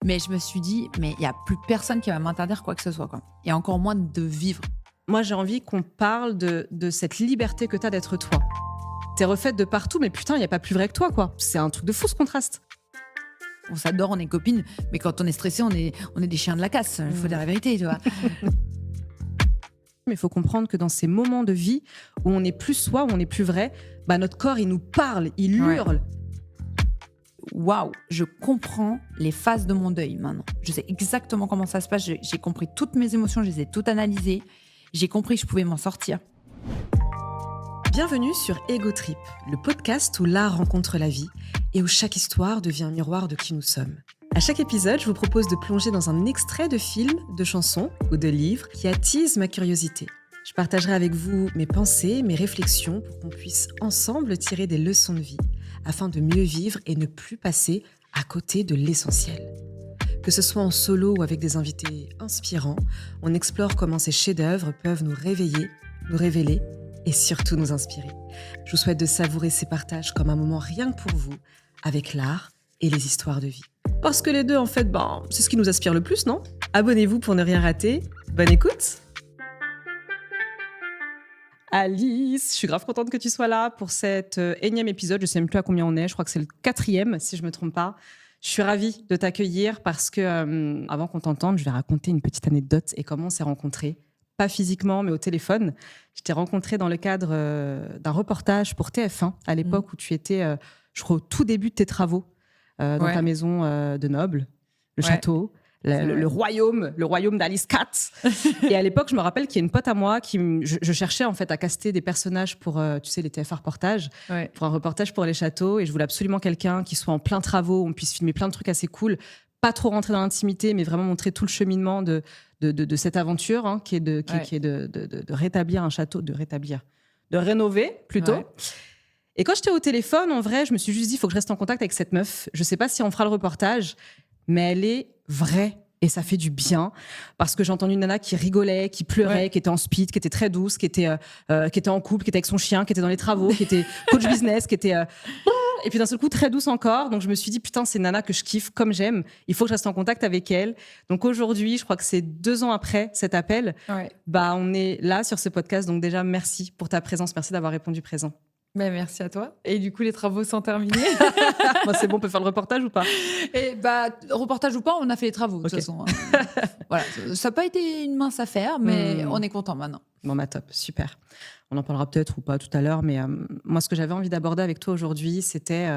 Mais je me suis dit, mais il n'y a plus personne qui va m'interdire quoi que ce soit, quoi. Et encore moins de vivre. Moi, j'ai envie qu'on parle de cette liberté que t'as d'être toi. T'es refaite de partout, mais putain, il n'y a pas plus vrai que toi, quoi. C'est un truc de fou, ce contraste. On s'adore, on est copines, mais quand on est stressé, on est des chiens de la casse. Il faut dire la vérité, tu vois. Mais il faut comprendre que dans ces moments de vie où on n'est plus soi, où on n'est plus vrai, bah notre corps, il nous parle, il hurle. Waouh, je comprends les phases de mon deuil maintenant. Je sais exactement comment ça se passe. J'ai compris toutes mes émotions, je les ai toutes analysées. J'ai compris que je pouvais m'en sortir. Bienvenue sur Ego Trip, le podcast où l'art rencontre la vie et où chaque histoire devient un miroir de qui nous sommes. À chaque épisode, je vous propose de plonger dans un extrait de film, de chanson ou de livre qui attise ma curiosité. Je partagerai avec vous mes pensées, mes réflexions pour qu'on puisse ensemble tirer des leçons de vie afin de mieux vivre et ne plus passer à côté de l'essentiel. Que ce soit en solo ou avec des invités inspirants, on explore comment ces chefs-d'œuvre peuvent nous réveiller, nous révéler et surtout nous inspirer. Je vous souhaite de savourer ces partages comme un moment rien que pour vous, avec l'art et les histoires de vie. Parce que les deux, en fait, c'est ce qui nous inspire le plus, non ? Abonnez-vous pour ne rien rater. Bonne écoute ! Alice, je suis grave contente que tu sois là pour cet énième épisode. Je ne sais même plus à combien on est, je crois que c'est le 4e, si je ne me trompe pas. Je suis ravie de t'accueillir parce que, avant qu'on t'entende, je vais raconter une petite anecdote et comment on s'est rencontrés. Pas physiquement, mais au téléphone. Je t'ai rencontrée dans le cadre d'un reportage pour TF1, à l'époque où tu étais, je crois, au tout début de tes travaux, dans ta maison de noble, le château. Le royaume d'Alice Katz. Et à l'époque, je me rappelle qu'il y a une pote à moi je cherchais en fait à caster des personnages pour, tu sais, les TF1 reportages, pour un reportage pour les châteaux. Et je voulais absolument quelqu'un qui soit en plein travaux, où on puisse filmer plein de trucs assez cool, pas trop rentrer dans l'intimité, mais vraiment montrer tout le cheminement de cette aventure, hein, qui est de rétablir un château, de rénover plutôt. Ouais. Et quand j'étais au téléphone, en vrai, je me suis juste dit, il faut que je reste en contact avec cette meuf. Je sais pas si on fera le reportage, mais elle est vraie et ça fait du bien parce que j'ai entendu une nana qui rigolait, qui pleurait, qui était en speed, qui était très douce, qui était en couple, qui était avec son chien, qui était dans les travaux, qui était coach business, qui était et puis d'un seul coup très douce encore. Donc je me suis dit putain, c'est une nana que je kiffe comme j'aime, il faut que je reste en contact avec elle. Donc aujourd'hui, je crois que c'est 2 ans après cet appel, on est là sur ce podcast. Donc déjà merci pour ta présence, merci d'avoir répondu présent. Ben merci à toi. Et du coup, les travaux sont terminés. Bon, c'est bon, on peut faire le reportage ou pas ? Et reportage ou pas, on a fait les travaux, de toute façon. Voilà. Ça n'a pas été une mince affaire, mais on est content maintenant. Bon, top, super. On en parlera peut-être ou pas tout à l'heure, mais moi, ce que j'avais envie d'aborder avec toi aujourd'hui, c'était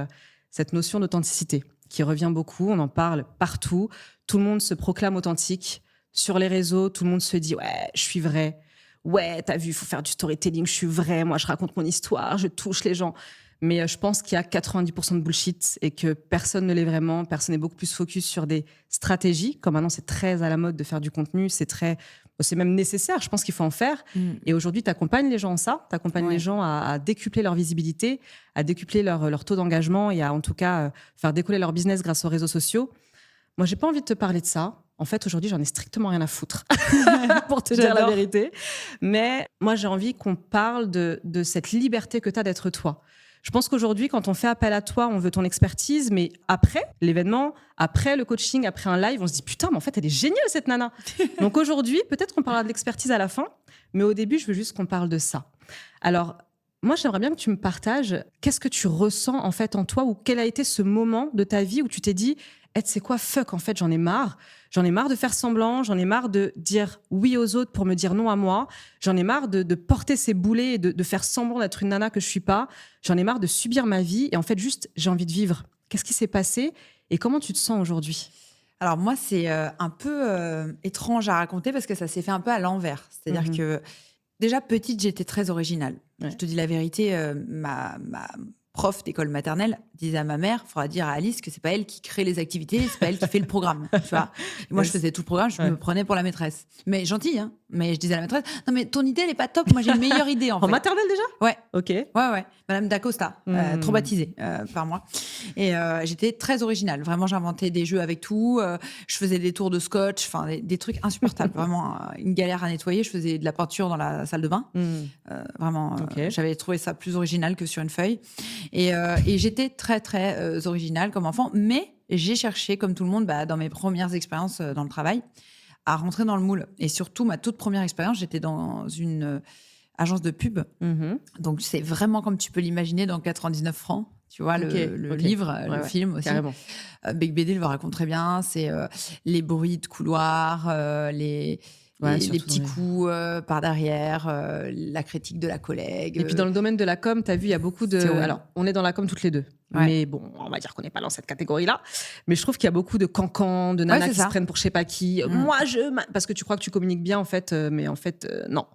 cette notion d'authenticité qui revient beaucoup. On en parle partout. Tout le monde se proclame authentique. Sur les réseaux, tout le monde se dit « Ouais, je suis vrai ». Ouais, t'as vu, il faut faire du storytelling, je suis vrai, moi je raconte mon histoire, je touche les gens. Mais je pense qu'il y a 90% de bullshit et que personne ne l'est vraiment, personne n'est beaucoup plus focus sur des stratégies. Comme maintenant c'est très à la mode de faire du contenu, c'est même nécessaire, je pense qu'il faut en faire. Et aujourd'hui, t'accompagnes les gens en ça, t'accompagnes les gens à décupler leur visibilité, à décupler leur taux d'engagement et à en tout cas faire décoller leur business grâce aux réseaux sociaux. Moi, j'ai pas envie de te parler de ça. En fait, aujourd'hui, j'en ai strictement rien à foutre, pour te dire la vérité. Mais moi, j'ai envie qu'on parle de cette liberté que tu as d'être toi. Je pense qu'aujourd'hui, quand on fait appel à toi, on veut ton expertise, mais après l'événement, après le coaching, après un live, on se dit « Putain, mais en fait, elle est géniale, cette nana !» Donc aujourd'hui, peut-être qu'on parlera de l'expertise à la fin, mais au début, je veux juste qu'on parle de ça. Alors, moi, j'aimerais bien que tu me partages qu'est-ce que tu ressens en fait en toi ou quel a été ce moment de ta vie où tu t'es dit « c'est quoi, fuck, en fait, j'en ai marre. J'en ai marre de faire semblant, j'en ai marre de dire oui aux autres pour me dire non à moi, j'en ai marre de porter ces boulets et de faire semblant d'être une nana que je suis pas, j'en ai marre de subir ma vie et en fait, juste, j'ai envie de vivre. » Qu'est-ce qui s'est passé et comment tu te sens aujourd'hui ? Alors moi, c'est un peu étrange à raconter parce que ça s'est fait un peu à l'envers. C'est-à-dire que déjà petite, j'étais très originale. Ouais. Je te dis la vérité, ma prof d'école maternelle disait à ma mère, il faudra dire à Alice que c'est pas elle qui crée les activités, c'est pas elle qui fait le programme, tu vois. Et moi, je faisais tout le programme, je me prenais pour la maîtresse. Mais gentille, hein. Mais je disais à la maîtresse, non mais ton idée, elle est pas top. Moi, j'ai une meilleure idée en fait. En maternelle déjà ? Ouais. Ok. Ouais. Madame Dacosta, traumatisée par moi. Et j'étais très originale. Vraiment, j'inventais des jeux avec tout. Je faisais des tours de scotch, enfin des trucs insupportables. Vraiment une galère à nettoyer. Je faisais de la peinture dans la salle de bain. Vraiment, j'avais trouvé ça plus original que sur une feuille. Et j'étais très, très originale comme enfant, mais j'ai cherché, comme tout le monde, dans mes premières expériences dans le travail, à rentrer dans le moule. Et surtout, ma toute première expérience, j'étais dans une agence de pub. Donc, c'est vraiment comme tu peux l'imaginer dans 99 francs. Tu vois, le livre, le film aussi. Carrément. Bec BD le raconte très bien. C'est les bruits de couloir, les petits coups par derrière, la critique de la collègue. Et puis dans le domaine de la com, tu as vu, il y a beaucoup de... Alors, on est dans la com toutes les deux. Ouais. Mais bon, on va dire qu'on n'est pas dans cette catégorie-là. Mais je trouve qu'il y a beaucoup de cancans, de nanas qui se prennent pour je sais pas qui. Moi, parce que tu crois que tu communiques bien, en fait, mais en fait, non.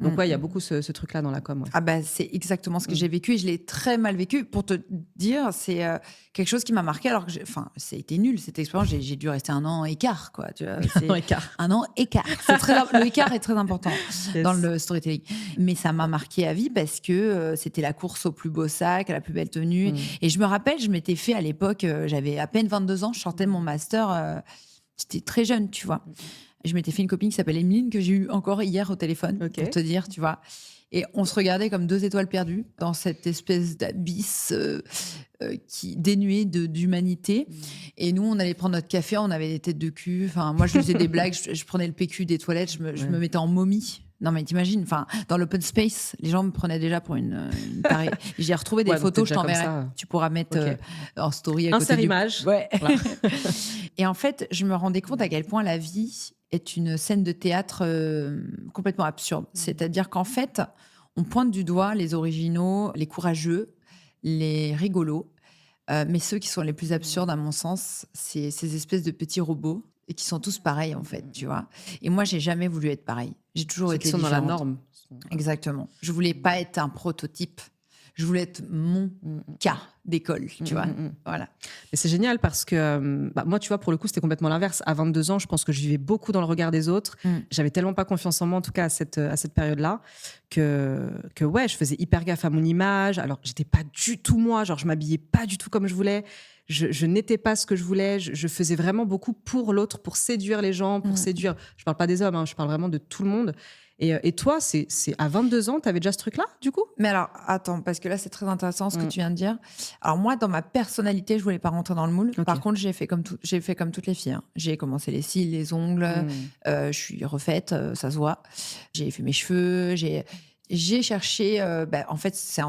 Donc, il y a beaucoup ce truc-là dans la com. Ouais. Ah c'est exactement ce que j'ai vécu et je l'ai très mal vécu. Pour te dire, c'est quelque chose qui m'a marqué alors que ça a été nul, cette expérience. J'ai dû rester 1 an écart, quoi. Tu vois, un an écart. Le écart est très important dans le storytelling. Mais ça m'a marqué à vie parce que c'était la course au plus beau sac, à la plus belle tenue. Et je me rappelle, je m'étais fait à l'époque, j'avais à peine 22 ans, je sortais de mon master, j'étais très jeune, tu vois. Je m'étais fait une copine qui s'appelle Emeline, que j'ai eue encore hier au téléphone, pour te dire, tu vois. Et on se regardait comme 2 étoiles perdues dans cette espèce d'abysse dénué d'humanité. Et nous, on allait prendre notre café, on avait des têtes de cul. Enfin, moi, je faisais des blagues, je prenais le PQ des toilettes, je me mettais en momie. Non, mais t'imagines, dans l'open space, les gens me prenaient déjà pour une tarée. J'ai retrouvé des photos, je t'enverrai. Tu pourras mettre en story à côté du... image. Ouais. Voilà. Et en fait, je me rendais compte à quel point la vie est une scène de théâtre complètement absurde. C'est-à-dire qu'en fait, on pointe du doigt les originaux, les courageux, les rigolos, mais ceux qui sont les plus absurdes, à mon sens, c'est ces espèces de petits robots et qui sont tous pareils, en fait, tu vois. Et moi, j'ai jamais voulu être pareil. J'ai toujours été différente. Qui sont dans la norme. Exactement. Je voulais pas être un prototype. Je voulais être mon cas d'école, tu vois. Voilà. Et c'est génial parce que moi, tu vois, pour le coup, c'était complètement l'inverse. À 22 ans, je pense que je vivais beaucoup dans le regard des autres. J'avais tellement pas confiance en moi, en tout cas à cette période-là, que ouais, je faisais hyper gaffe à mon image. Alors, j'étais pas du tout moi. Genre, je m'habillais pas du tout comme je voulais. Je n'étais pas ce que je voulais. Je faisais vraiment beaucoup pour l'autre, pour séduire les gens, pour séduire. Je parle pas des hommes, je parle vraiment de tout le monde. Et toi, c'est à 22 ans, tu avais déjà ce truc-là, du coup ? Mais alors, attends, parce que là, c'est très intéressant ce que tu viens de dire. Alors moi, dans ma personnalité, je voulais pas rentrer dans le moule. Par contre, j'ai fait comme toutes les filles. J'ai commencé les cils, les ongles. Je suis refaite, ça se voit. J'ai fait mes cheveux. J'ai cherché, en fait, c'est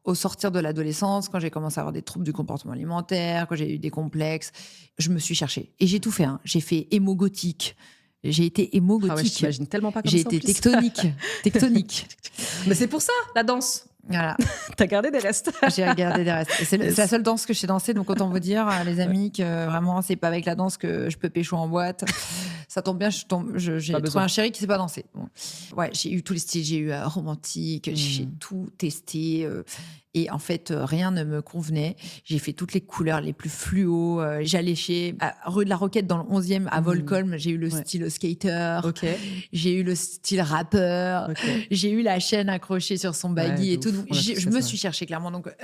au sortir de l'adolescence, quand j'ai commencé à avoir des troubles du comportement alimentaire, quand j'ai eu des complexes, je me suis cherchée. Et j'ai tout fait. J'ai fait émo gothique. J'ai été émo gothique. Ah ouais, je t'imagine tellement pas comme j'ai ça. J'ai été tectonique. Mais c'est pour ça, la danse. Voilà. T'as gardé des restes. J'ai gardé des restes. C'est la seule danse que je sais danser, donc autant vous dire, les amis, que vraiment, c'est pas avec la danse que je peux pécho en boîte. Ça tombe bien, j'ai trouvé un chéri qui sait pas danser. Bon. Ouais, j'ai eu tous les styles, j'ai eu romantique, j'ai tout testé. Et en fait, rien ne me convenait. J'ai fait toutes les couleurs les plus fluo. J'allais rue de la Roquette, dans le 11e, à Volcolm. J'ai eu le style skater. J'ai eu le style rappeur. J'ai eu la chaîne accrochée sur son baggy et tout. Donc, je me suis cherchée, clairement. Donc,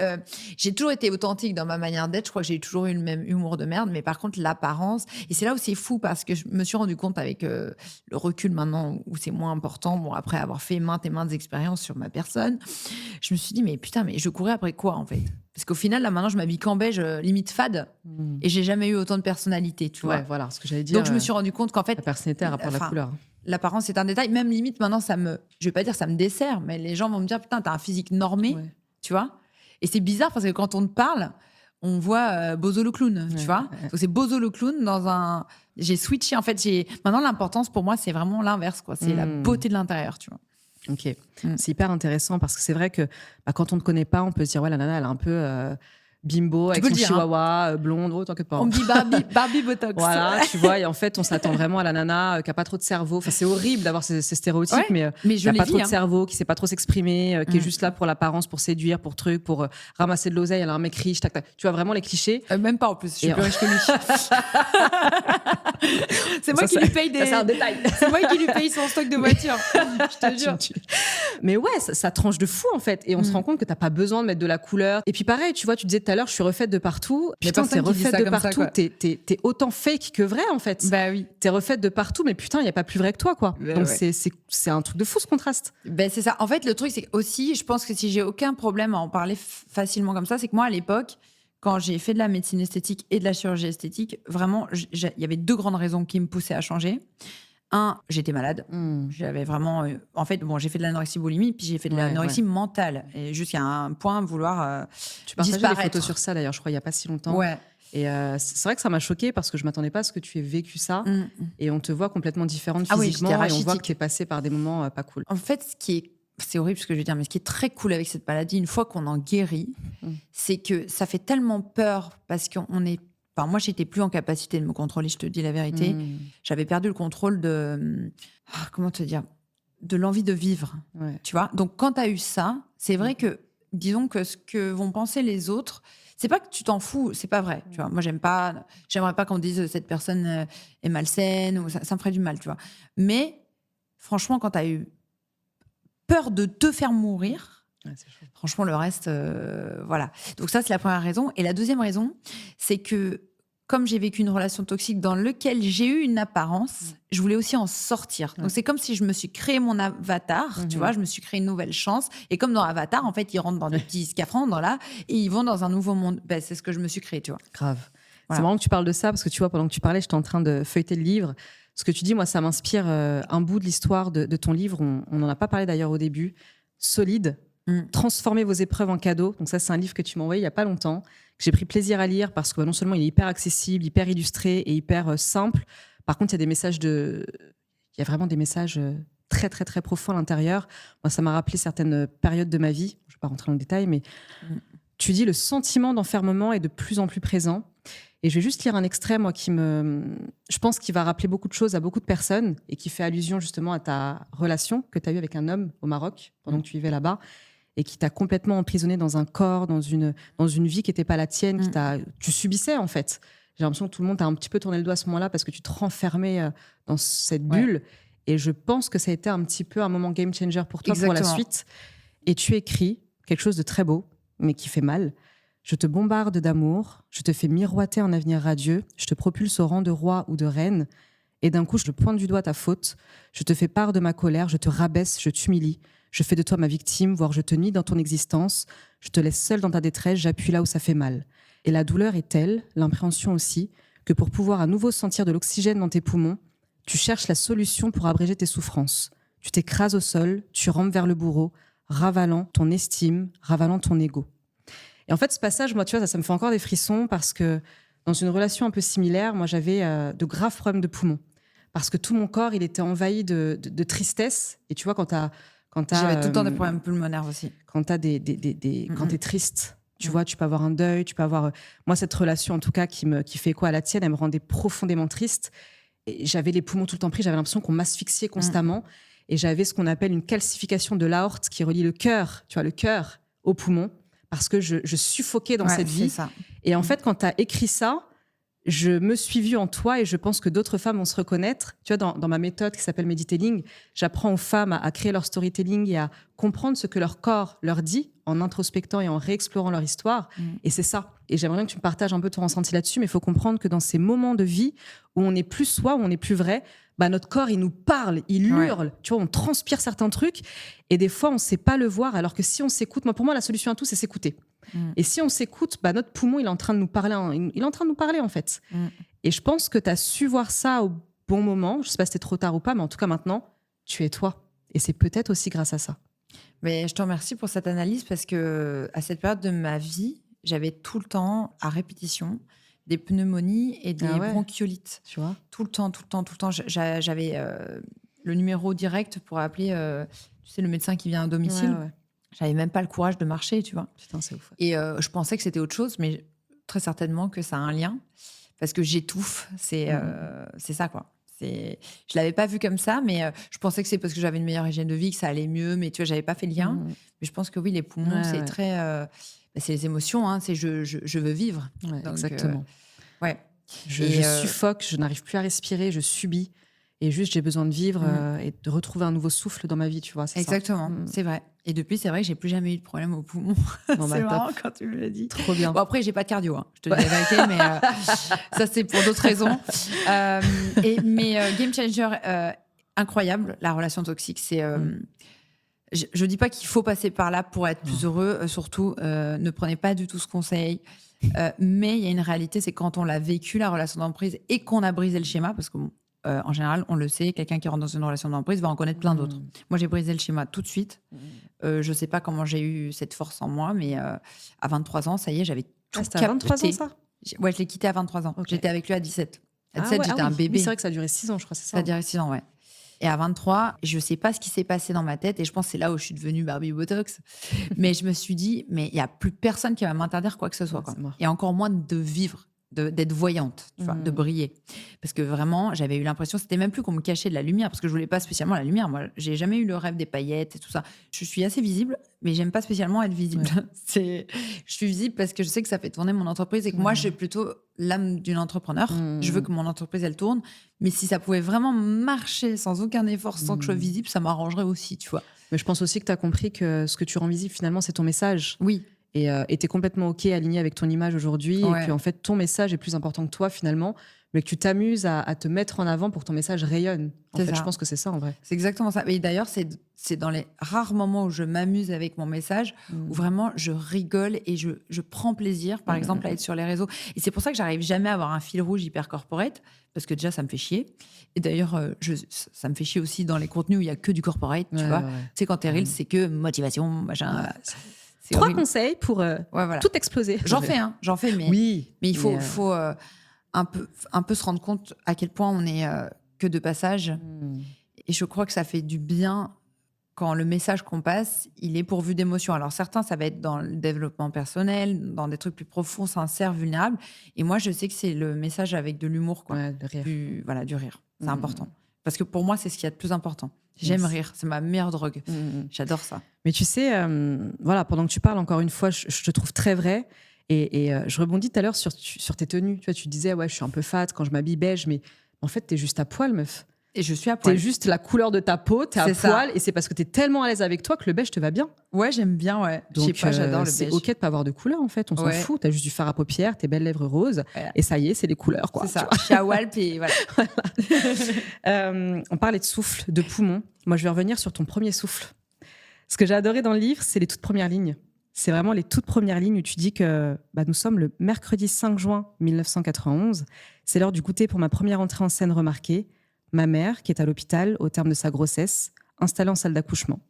j'ai toujours été authentique dans ma manière d'être. Je crois que j'ai toujours eu le même humour de merde. Mais par contre, l'apparence... Et c'est là où c'est fou, parce que je me suis rendu compte avec le recul maintenant, où c'est moins important. Bon, après avoir fait maintes et maintes expériences sur ma personne, je me suis dit, mais putain, mais je courais après quoi, en fait? Parce qu'au final, là, maintenant, je m'habille qu'en beige, limite fade, et j'ai jamais eu autant de personnalité, tu vois. Ouais, voilà, ce que j'allais dire. Donc, je me suis rendu compte qu'en fait... La personnalité, à rapport à la couleur. L'apparence, c'est un détail. Même limite, maintenant, je vais pas dire ça me dessert, mais les gens vont me dire, putain, t'as un physique normé, tu vois. Et c'est bizarre, parce que quand on te parle, on voit Bozo le clown, tu vois. Donc, c'est Bozo le clown dans un... J'ai switché, en fait. Maintenant, l'importance, pour moi, c'est vraiment l'inverse, quoi. C'est la beauté de l'intérieur, tu vois. Ok, c'est hyper intéressant, parce que c'est vrai que quand on ne te connaît pas, on peut se dire, ouais, la nana, elle est un peu bimbo, avec son chihuahua, blonde, oh, t'inquiète pas. On me dit Barbie Botox. Voilà, tu vois, et en fait, on s'attend vraiment à la nana qui a pas trop de cerveau. Enfin, c'est horrible d'avoir ces stéréotypes, mais qui a pas trop de cerveau, qui sait pas trop s'exprimer, qui est juste là pour l'apparence, pour séduire, pour ramasser de l'oseille, elle a un mec riche, tac, tac. Tu vois, vraiment les clichés. Même pas, en plus, je suis plus riche que lui. C'est moi qui lui paye c'est un détail. C'est moi qui lui paye son stock de voitures. Je te jure. Mais ouais, ça tranche de fou, en fait. Et on se rend compte que t'as pas besoin de mettre de la couleur. Et puis pareil, tu vois, tu disais tout à l'heure, je suis refaite de partout. Putain, t'es refaite de partout. T'es autant fake que vrai, en fait. Bah oui. T'es refaite de partout, mais putain, il y a pas plus vrai que toi, quoi. Donc c'est un truc de fou, ce contraste. Ben c'est ça. En fait, le truc, c'est aussi, je pense que si j'ai aucun problème à en parler facilement comme ça, c'est que moi, à l'époque, quand j'ai fait de la médecine esthétique et de la chirurgie esthétique, vraiment, il y avait 2 grandes raisons qui me poussaient à changer. J'étais malade. J'avais vraiment... en fait, j'ai fait de l'anorexie boulimie, puis j'ai fait de l'anorexie mentale. Et jusqu'à un point, vouloir tu partageais disparaître. des photos sur ça, d'ailleurs, je crois, il n'y a pas si longtemps. Ouais. Et c'est vrai que ça m'a choquée parce que je ne m'attendais pas à ce que tu aies vécu ça. Et on te voit complètement différente physiquement. Et on voit que tu es passée par des moments pas cool. En fait, c'est horrible ce que je veux dire, mais ce qui est très cool avec cette maladie, une fois qu'on en guérit, c'est que ça fait tellement peur parce qu'on est... Enfin, moi, j'étais plus en capacité de me contrôler, je te dis la vérité. J'avais perdu le contrôle de... comment te dire ? De l'envie de vivre, tu vois ? Donc, quand tu as eu ça, c'est vrai que, disons que ce que vont penser les autres, c'est pas que tu t'en fous, c'est pas vrai, tu vois. Moi, j'aimerais pas qu'on dise cette personne est malsaine, ou ça me ferait du mal, tu vois. Mais, franchement, quand tu as eu peur de te faire mourir, franchement, le reste, voilà. Donc ça, c'est la première raison. Et la deuxième raison, c'est que comme j'ai vécu une relation toxique dans laquelle j'ai eu une apparence, je voulais aussi en sortir. Donc c'est comme si je me suis créé mon avatar, tu vois, je me suis créé une nouvelle chance. Et comme dans Avatar, en fait, ils rentrent dans des petits scaphandres là et ils vont dans un nouveau monde. Ben, c'est ce que je me suis créé, tu vois. Grave. Voilà. C'est marrant que tu parles de ça parce que tu vois, pendant que tu parlais, j'étais en train de feuilleter le livre. Ce que tu dis, moi, ça m'inspire un bout de l'histoire de ton livre. On n'en a pas parlé d'ailleurs au début. Solide. Transformer vos épreuves en cadeaux. Donc ça, c'est un livre que tu m'as envoyé il y a pas longtemps, que j'ai pris plaisir à lire parce que non seulement il est hyper accessible, hyper illustré et hyper simple. Par contre, il y a vraiment des messages très très très profonds à l'intérieur. Moi, ça m'a rappelé certaines périodes de ma vie. Je vais pas rentrer dans le détail, mais tu dis le sentiment d'enfermement est de plus en plus présent. Et je vais juste lire un extrait, moi, je pense qu'il va rappeler beaucoup de choses à beaucoup de personnes et qui fait allusion justement à ta relation que tu as eue avec un homme au Maroc pendant que tu vivais là-bas et qui t'a complètement emprisonné dans un corps, dans une vie qui n'était pas la tienne, tu subissais en fait. J'ai l'impression que tout le monde t'a un petit peu tourné le doigt à ce moment-là parce que tu te renfermais dans cette bulle. Et je pense que ça a été un petit peu un moment game changer pour toi. Exactement. Pour la suite. Et tu écris quelque chose de très beau, mais qui fait mal. Je te bombarde d'amour, je te fais miroiter un avenir radieux, je te propulse au rang de roi ou de reine, et d'un coup, je pointe du doigt ta faute, je te fais part de ma colère, je te rabaisse, je t'humilie, je fais de toi ma victime, voire je te nie dans ton existence, je te laisse seule dans ta détresse, j'appuie là où ça fait mal. Et la douleur est telle, l'impréhension aussi, que pour pouvoir à nouveau sentir de l'oxygène dans tes poumons, tu cherches la solution pour abréger tes souffrances. Tu t'écrases au sol, tu rampes vers le bourreau, ravalant ton estime, ravalant ton ego. Et en fait, ce passage, moi, tu vois, ça me fait encore des frissons parce que dans une relation un peu similaire, moi, j'avais de graves problèmes de poumons. Parce que tout mon corps, il était envahi de tristesse. Et tu vois, quand j'avais tout le temps des problèmes pulmonaires aussi. Quand quand t'es triste, tu vois, tu peux avoir un deuil, tu peux avoir... Moi, cette relation, en tout cas, qui fait écho à la tienne, elle me rendait profondément triste. Et j'avais les poumons tout le temps pris, j'avais l'impression qu'on m'asphyxiait constamment. Et j'avais ce qu'on appelle une calcification de l'aorte qui relie le cœur, tu vois, le cœur aux poumons. Parce que je suffoquais dans cette vie. Ça. Et en fait, quand tu as écrit ça, je me suis vue en toi et je pense que d'autres femmes vont se reconnaître. Tu vois, dans ma méthode qui s'appelle Meditelling, j'apprends aux femmes à créer leur storytelling et à comprendre ce que leur corps leur dit en introspectant et en réexplorant leur histoire. Et c'est ça. Et j'aimerais bien que tu me partages un peu ton ressenti là-dessus, mais il faut comprendre que dans ces moments de vie où on n'est plus soi, où on n'est plus vrai, bah notre corps, il nous parle, il hurle. Tu vois, on transpire certains trucs et des fois, on ne sait pas le voir. Alors que si on s'écoute, pour moi, la solution à tout, c'est s'écouter. Et si on s'écoute, bah, notre poumon, il est en train de nous parler, il est en train de nous parler, en fait. Et je pense que tu as su voir ça au bon moment. Je ne sais pas si c'était trop tard ou pas, mais en tout cas, maintenant, tu es toi. Et c'est peut-être aussi grâce à ça. Mais je te remercie pour cette analyse parce que à cette période de ma vie, j'avais tout le temps, à répétition, des pneumonies et des bronchiolites. Tu vois ? Tout le temps. J'avais le numéro direct pour appeler tu sais, le médecin qui vient à domicile. J'avais même pas le courage de marcher, tu vois. Putain, c'est ouf. Et je pensais que c'était autre chose, mais très certainement que ça a un lien parce que j'étouffe. C'est ça, quoi. Je l'avais pas vu comme ça, mais je pensais que c'est parce que j'avais une meilleure hygiène de vie, que ça allait mieux, mais tu vois, j'avais pas fait le lien. Mais je pense que oui, les poumons, c'est très... c'est les émotions, hein, c'est je veux vivre. Donc, exactement. Ouais. Je suffoque, je n'arrive plus à respirer, je subis. Et juste, j'ai besoin de vivre et de retrouver un nouveau souffle dans ma vie, tu vois. Exactement, c'est vrai. Et depuis, c'est vrai que j'ai plus jamais eu de problème aux poumons. Bon, c'est marrant quand tu me l'as dit. Trop bien. Bon, après, j'ai pas de cardio, hein. Je te dis la vérité, mais ça, c'est pour d'autres raisons. Mais game changer incroyable, la relation toxique, c'est... Je dis pas qu'il faut passer par là pour être plus heureux. Surtout, ne prenez pas du tout ce conseil. Mais il y a une réalité, c'est quand on l'a vécu, la relation d'emprise, et qu'on a brisé le schéma, parce que en général, on le sait, quelqu'un qui rentre dans une relation d'emprise va en connaître plein d'autres. Moi, j'ai brisé le schéma tout de suite. Je ne sais pas comment j'ai eu cette force en moi, mais à 23 ans, ça y est, j'avais tout c'était à 23 ans, ça? Ouais, je l'ai quitté à 23 ans. Okay. J'étais avec lui à 17. À 17, j'étais un bébé. Oui, c'est vrai que ça a duré 6 ans, je crois, c'est ça? Ça a duré 6 ans, ouais. Et à 23, je ne sais pas ce qui s'est passé dans ma tête. Et je pense que c'est là où je suis devenue Barbie Botox. Mais je me suis dit, mais il n'y a plus personne qui va m'interdire quoi que ce soit. Quoi. Et encore moins de vivre, d'être voyante, tu vois, de briller. Parce que vraiment, j'avais eu l'impression, c'était même plus qu'on me cachait de la lumière, parce que je ne voulais pas spécialement la lumière. Moi, j'ai jamais eu le rêve des paillettes et tout ça. Je suis assez visible, mais j'aime pas spécialement être visible. Ouais. Je suis visible parce que je sais que ça fait tourner mon entreprise et que moi, j'ai plutôt l'âme d'une entrepreneur. Je veux que mon entreprise, elle tourne. Mais si ça pouvait vraiment marcher sans aucun effort, sans que je sois visible, ça m'arrangerait aussi, tu vois. Mais je pense aussi que tu as compris que ce que tu rends visible, finalement, c'est ton message. Oui. Et tu es complètement OK, aligné avec ton image aujourd'hui. Ouais. Et que, en fait, ton message est plus important que toi, finalement. Mais que tu t'amuses à te mettre en avant pour que ton message rayonne. En fait, je pense que c'est ça, en vrai. C'est exactement ça. Et d'ailleurs, c'est dans les rares moments où je m'amuse avec mon message, où vraiment je rigole et je prends plaisir, par exemple, à être sur les réseaux. Et c'est pour ça que j'arrive jamais à avoir un fil rouge hyper corporate, parce que déjà, ça me fait chier. Et d'ailleurs, ça me fait chier aussi dans les contenus où il y a que du corporate, tu vois. Tu sais, quand t'es real, c'est que motivation, machin... 3 conseils pour tout exploser. J'en fais, mais il faut un peu se rendre compte à quel point on est que de passage. Et je crois que ça fait du bien quand le message qu'on passe, il est pourvu d'émotions. Alors certains, ça va être dans le développement personnel, dans des trucs plus profonds, sincères, vulnérables. Et moi, je sais que c'est le message avec de l'humour, quoi. Ouais, du rire. C'est important. Parce que pour moi, c'est ce qu'il y a de plus important. J'aime rire, c'est ma meilleure drogue. J'adore ça. Mais tu sais, pendant que tu parles, encore une fois, je te trouve très vrai. Et je rebondis tout à l'heure sur tes tenues. Tu vois, tu disais, je suis un peu fat quand je m'habille beige, mais en fait, t'es juste à poil, meuf. Et je suis à poil. T'es juste la couleur de ta peau, t'es à poil, et c'est parce que t'es tellement à l'aise avec toi que le beige te va bien. Ouais, j'aime bien, ouais. Donc, je sais pas, j'adore le beige. C'est OK de pas avoir de couleur, en fait. On s'en fout. T'as juste du fard à paupières, tes belles lèvres roses, et ça y est, c'est les couleurs, quoi. C'est ça. Je suis à Walp et voilà. On parlait de souffle, de poumon. Moi, je vais revenir sur ton premier souffle. Ce que j'ai adoré dans le livre, c'est les toutes premières lignes. C'est vraiment les toutes premières lignes où tu dis que nous sommes le mercredi 5 juin 1991. C'est l'heure du goûter pour ma première entrée en scène remarquée. Ma mère, qui est à l'hôpital au terme de sa grossesse, installée en salle d'accouchement.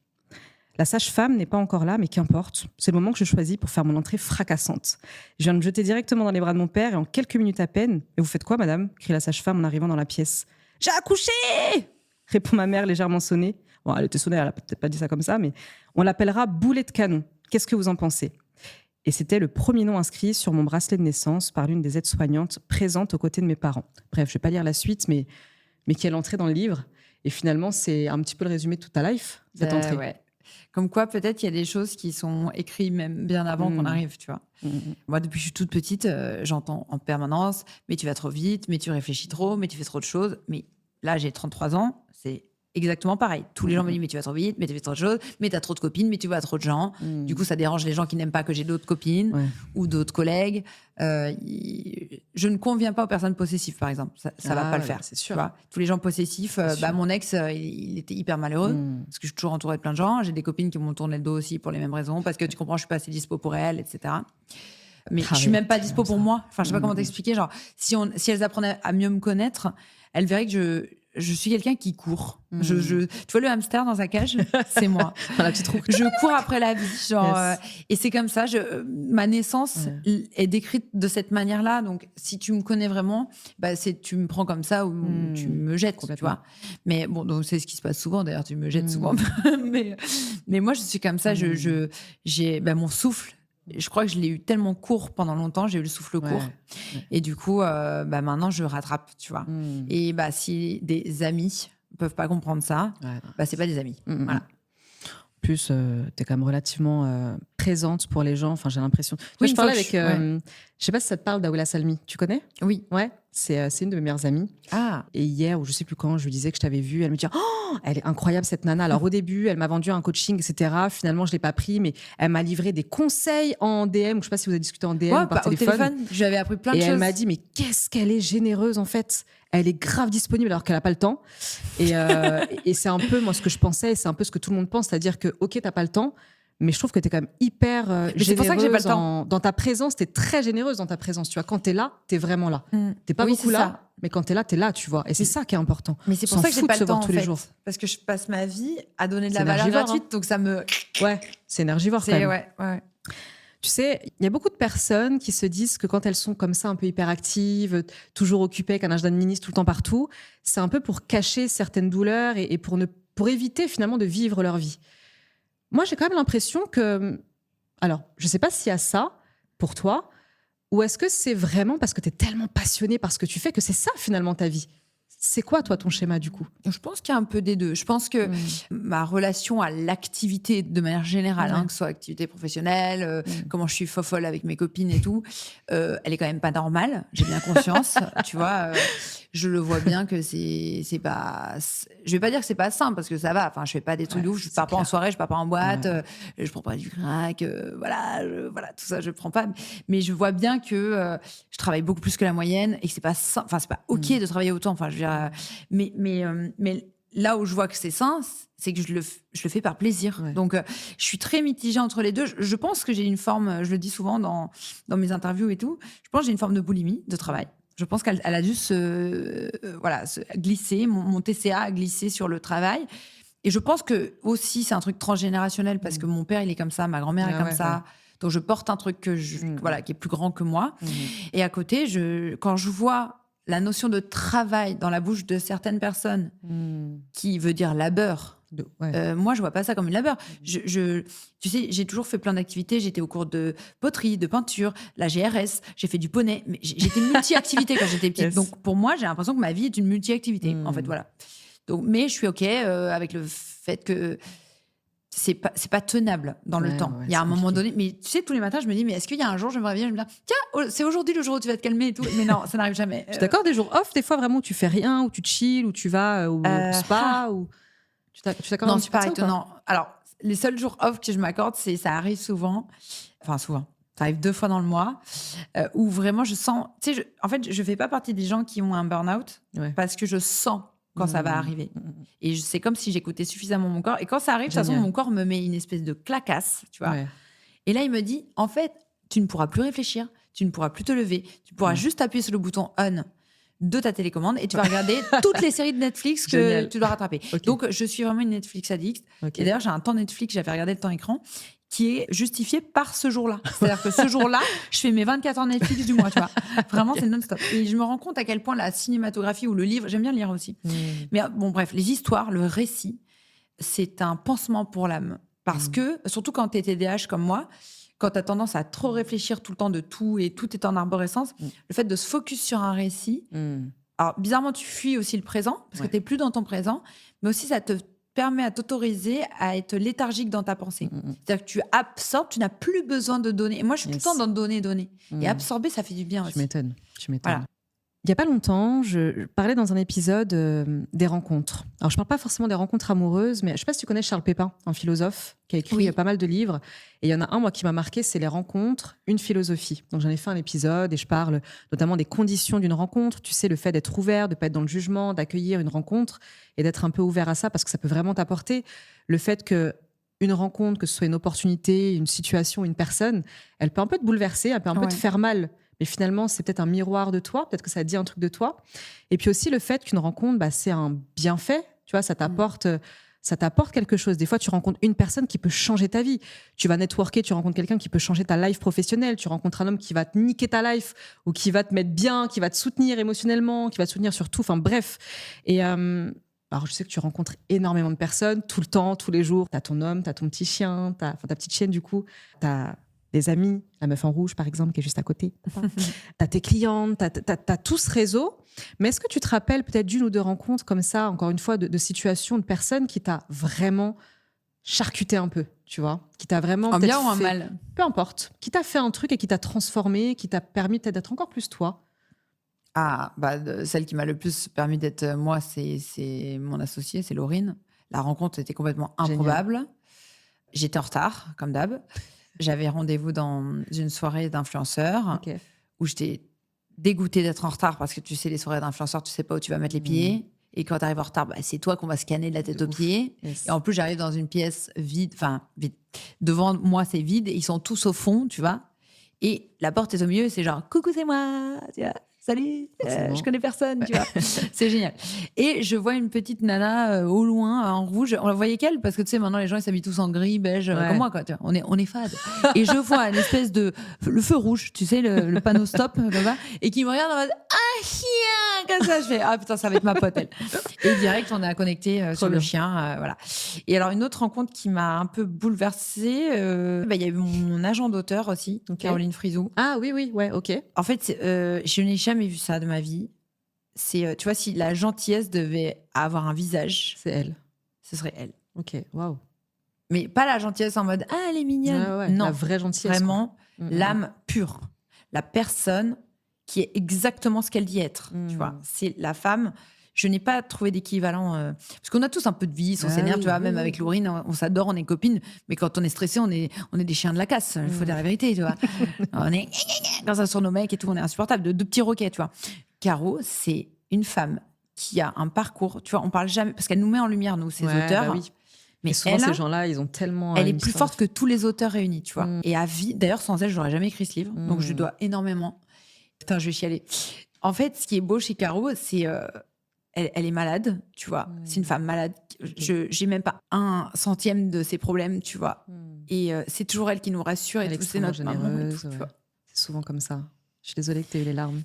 La sage-femme n'est pas encore là, mais qu'importe. C'est le moment que je choisis pour faire mon entrée fracassante. Je viens de me jeter directement dans les bras de mon père et en quelques minutes à peine... « Et vous faites quoi, madame ?» crie la sage-femme en arrivant dans la pièce. « J'ai accouché !» répond ma mère légèrement sonnée. Bon, elle était sonnée, elle n'a peut-être pas dit ça comme ça, mais on l'appellera boulet de canon. Qu'est-ce que vous en pensez ? Et c'était le premier nom inscrit sur mon bracelet de naissance par l'une des aides-soignantes présentes aux côtés de mes parents. Bref, je ne vais pas lire la suite, mais quelle entrée dans le livre. Et finalement, c'est un petit peu le résumé de toute ta life, cette entrée. Ouais. Comme quoi, peut-être, il y a des choses qui sont écrites même bien avant qu'on arrive, tu vois. Moi, depuis que je suis toute petite, j'entends en permanence « mais tu vas trop vite, mais tu réfléchis trop, mais tu fais trop de choses ». Mais là, j'ai 33 ans, c'est exactement pareil. Tous les gens me disent « mais tu vas trop vite, mais tu fais trop de choses, mais tu as trop de copines, mais tu vois trop de gens ». Du coup, ça dérange les gens qui n'aiment pas que j'ai d'autres copines ou d'autres collègues. Je ne conviens pas aux personnes possessives, par exemple. Ça va pas le faire. C'est sûr. Tu vois, tous les gens possessifs, mon ex, il était hyper malheureux parce que je suis toujours entourée de plein de gens. J'ai des copines qui m'ont tourné le dos aussi pour les mêmes raisons, parce que tu comprends, je suis pas assez dispo pour elles, etc. Mais je suis même pas dispo pour moi. Enfin, je sais pas comment t'expliquer. Genre, si elles apprenaient à mieux me connaître, elles verraient que je suis quelqu'un qui court. Tu vois le hamster dans sa cage, c'est moi. La petite roue. Je cours après la vie, genre. Et c'est comme ça. Ma naissance est décrite de cette manière-là. Donc, si tu me connais vraiment, tu me prends comme ça ou tu me jettes, tu vois. Mais bon, donc c'est ce qui se passe souvent. D'ailleurs, tu me jettes souvent. mais moi, je suis comme ça. J'ai mon souffle. Je crois que je l'ai eu tellement court pendant longtemps, j'ai eu le souffle court. Et du coup, maintenant, je rattrape, tu vois. Et si des amis peuvent pas comprendre ça, c'est pas des amis. Voilà. En plus, tu es quand même relativement présente pour les gens. Enfin, j'ai l'impression. Oui, je parlais avec... je sais pas si ça te parle d'Aoula Salmi. Tu connais ? Oui. Ouais. C'est une de mes meilleures amies. Ah. Et hier, ou je sais plus quand, je lui disais que je t'avais vue. Elle me dit « Oh, elle est incroyable, cette nana. » Alors, au début, elle m'a vendu un coaching, etc. Finalement, je l'ai pas pris, mais elle m'a livré des conseils en DM. Je sais pas si vous avez discuté en DM ou par téléphone. J'avais appris plein de choses. Et elle m'a dit « Mais qu'est-ce qu'elle est généreuse, en fait. Elle est grave disponible alors qu'elle a pas le temps. » Et c'est un peu, moi, ce que je pensais, et c'est un peu ce que tout le monde pense. C'est-à-dire que, OK, t'as pas le temps, Mais je trouve que tu es quand même hyper c'est pour ça que j'ai pas le temps. dans ta présence. Tu es très généreuse dans ta présence. Tu vois, quand tu es là, tu es vraiment là. Tu pas beaucoup là, ça. Mais quand tu es là, tu vois. Et c'est ça qui est important. Mais c'est pour ça que j'ai pas le temps tous les jours. Parce que je passe ma vie à donner de la valeur gratuite. Donc ça me... Ouais, c'est énergivore quand même. Ouais. Tu sais, il y a beaucoup de personnes qui se disent que quand elles sont comme ça, un peu hyperactives, toujours occupées avec un agenda de ministre tout le temps partout, c'est un peu pour cacher certaines douleurs et pour éviter finalement de vivre leur vie. Moi, j'ai quand même l'impression que... Alors, je ne sais pas s'il y a ça pour toi, ou est-ce que c'est vraiment parce que tu es tellement passionné par ce que tu fais que c'est ça finalement ta vie ? C'est quoi, toi, ton schéma, du coup ? Je pense qu'il y a un peu des deux. Je pense que ma relation à l'activité, de manière générale, que ce soit activité professionnelle, comment je suis fofolle avec mes copines et tout, elle est quand même pas normale. J'ai bien conscience, tu vois. Je le vois bien que c'est pas... Je vais pas dire que c'est pas sain, parce que ça va. Enfin, je fais pas des trucs de ouf. Je pars pas en soirée, je pars pas en boîte, je prends pas du crack, voilà, tout ça, je prends pas. Mais je vois bien que je travaille beaucoup plus que la moyenne et que c'est pas sain. Enfin, c'est pas OK de travailler autant. Enfin, je veux dire, mais là où je vois que c'est sain, c'est que je le fais par plaisir. Donc, je suis très mitigée entre les deux. Je pense que j'ai une forme, je le dis souvent dans mes interviews et tout, je pense que j'ai une forme de boulimie de travail. Je pense qu'elle a dû se glisser, mon TCA a glissé sur le travail. Et je pense que aussi, c'est un truc transgénérationnel parce que mon père, il est comme ça, ma grand-mère est comme ça. Donc, je porte un truc qui est plus grand que moi. Et à côté, quand je vois la notion de travail dans la bouche de certaines personnes qui veut dire labeur. Moi, je vois pas ça comme une labeur. Tu sais, j'ai toujours fait plein d'activités. J'étais au cours de poterie, de peinture, la GRS, j'ai fait du poney. Mais j'étais multi-activité quand j'étais petite. Donc, pour moi, j'ai l'impression que ma vie est une multi-activité. En fait, voilà. Donc, mais je suis OK avec le fait que c'est pas tenable dans le temps. Il y a un moment donné, mais tu sais, tous les matins, je me dis, mais est-ce qu'il y a un jour, je me réveille, je me dis, tiens, c'est aujourd'hui le jour où tu vas te calmer et tout. Mais non, ça n'arrive jamais. Tu t'accordes des jours off, des fois vraiment où tu fais rien, où tu chill, où tu vas au spa, ou tu t'accordes? Non, c'est pas étonnant. Alors, les seuls jours off que je m'accorde, ça arrive souvent. Enfin, souvent. Ça arrive 2 fois dans le mois, où vraiment je sens. Tu sais, en fait, je fais pas partie des gens qui ont un burn-out parce que je sens quand ça va arriver. Et c'est comme si j'écoutais suffisamment mon corps. Et quand ça arrive, de toute façon, mon corps me met une espèce de clacasse, tu vois. Et là, il me dit, en fait, tu ne pourras plus réfléchir, tu ne pourras plus te lever, tu pourras juste appuyer sur le bouton on de ta télécommande et tu vas regarder toutes les séries de Netflix que tu dois rattraper. Donc, je suis vraiment une Netflix addict. Et d'ailleurs, j'ai un temps Netflix, j'avais regardé le temps écran, qui est justifié par ce jour-là. C'est-à-dire que ce jour-là, je fais mes 24 heures Netflix du mois, tu vois. Vraiment, c'est non-stop. Et je me rends compte à quel point la cinématographie ou le livre, j'aime bien lire aussi. Mais bon, bref, les histoires, le récit, c'est un pansement pour l'âme. Parce que, surtout quand tu es TDAH comme moi, quand tu as tendance à trop réfléchir tout le temps de tout et tout est en arborescence, le fait de se focus sur un récit, alors bizarrement, tu fuis aussi le présent, parce que tu n'es plus dans ton présent, mais aussi ça te permet à t'autoriser à être léthargique dans ta pensée. C'est-à-dire que tu absorbes, tu n'as plus besoin de donner. Et moi, je suis tout le temps dans donner. Et absorber, ça fait du bien aussi. Tu m'étonnes. Voilà. Il n'y a pas longtemps, je parlais dans un épisode des rencontres. Alors, je ne parle pas forcément des rencontres amoureuses, mais je ne sais pas si tu connais Charles Pépin, un philosophe qui a écrit pas mal de livres. Et il y en a un, moi, qui m'a marqué, c'est les rencontres, une philosophie. Donc, j'en ai fait un épisode et je parle notamment des conditions d'une rencontre. Tu sais, le fait d'être ouvert, de ne pas être dans le jugement, d'accueillir une rencontre et d'être un peu ouvert à ça parce que ça peut vraiment t'apporter. Le fait qu'une rencontre, que ce soit une opportunité, une situation, une personne, elle peut un peu te bouleverser, elle peut un peu te faire mal. Mais finalement, c'est peut-être un miroir de toi, peut-être que ça dit un truc de toi. Et puis aussi le fait qu'une rencontre, c'est un bienfait, tu vois, ça t'apporte quelque chose. Des fois, tu rencontres une personne qui peut changer ta vie. Tu vas networker, tu rencontres quelqu'un qui peut changer ta life professionnelle. Tu rencontres un homme qui va te niquer ta life ou qui va te mettre bien, qui va te soutenir émotionnellement, qui va te soutenir sur tout. Enfin, bref. Et alors, je sais que tu rencontres énormément de personnes, tout le temps, tous les jours. Tu as ton homme, tu as ton petit chien, ta petite chienne, du coup. Tu as des amis, la meuf en rouge, par exemple, qui est juste à côté. T'as tes clientes, t'as tout ce réseau. Mais est-ce que tu te rappelles peut-être d'une ou deux rencontres comme ça, encore une fois, de situations, de personnes qui t'a vraiment charcuté un peu, tu vois, qui t'a vraiment... Un bien ou un mal ? Peu importe. Qui t'a fait un truc et qui t'a transformé, qui t'a permis peut-être d'être encore plus toi. Celle qui m'a le plus permis d'être moi, c'est mon associée, c'est Laurine. La rencontre était complètement improbable. Génial. J'étais en retard, comme d'hab. J'avais rendez-vous dans une soirée d'influenceurs où j'étais dégoûtée d'être en retard parce que tu sais, les soirées d'influenceurs, tu sais pas où tu vas mettre les pieds. Et quand tu arrives en retard, c'est toi qu'on va scanner de la tête aux pieds. Yes. Et en plus, j'arrive dans une pièce vide, Devant moi, c'est vide. Et ils sont tous au fond, tu vois. Et la porte est au milieu. C'est genre, coucou, c'est moi. Tu vois, salut, je connais personne, tu vois. C'est génial. Et je vois une petite nana au loin, en rouge. On la voyait qu'elle, parce que tu sais, maintenant, les gens, ils s'habillent tous en gris, beige, comme moi, quoi. Tu vois. On est fade. Et je vois une espèce de. Le feu rouge, tu sais, le panneau stop, comme ça, et qui me regarde en mode ah, chien, comme ça. Je fais ah putain, ça va être ma pote, elle. Et direct, on a connecté sur le chien, voilà. Et alors, une autre rencontre qui m'a un peu bouleversée, il y a eu mon agent d'auteur aussi, Caroline Frizou. Ah oui, ouais, ok. En fait, je n'ai jamais vu ça de ma vie. C'est, tu vois, si la gentillesse devait avoir un visage, c'est elle. Ce serait elle. Ok, waouh. Mais pas la gentillesse en mode ah, elle est mignonne. Ouais, non, la vraie gentillesse. Vraiment, l'âme pure. La personne qui est exactement ce qu'elle dit être. Tu vois, c'est la femme. Je n'ai pas trouvé d'équivalent. Parce qu'on a tous un peu de vie, on s'énerve, tu vois, même avec Laurine, on s'adore, on est copines. Mais quand on est stressé, on est des chiens de la casse. Il faut dire la vérité, tu vois. On est quand ça sur nos mecs et tout, on est insupportable. De petits roquets, tu vois. Caro, c'est une femme qui a un parcours. Tu vois, on parle jamais parce qu'elle nous met en lumière, nous, ces auteurs. Bah oui. Mais souvent, ces gens-là, ils ont tellement. Elle est plus forte que tous les auteurs réunis, tu vois. Et à vie, d'ailleurs, sans elle, je n'aurais jamais écrit ce livre. Donc, je lui dois énormément. Putain, je vais chialer. En fait, ce qui est beau chez Caro, c'est. Elle est malade, tu vois. C'est une femme malade. J'ai même pas 1/100 de ses problèmes, tu vois. Et c'est toujours elle qui nous rassure. Elle et est tout. C'est notre généreuse. maman et tout, tu vois. C'est souvent comme ça. Je suis désolée que tu aies eu les larmes.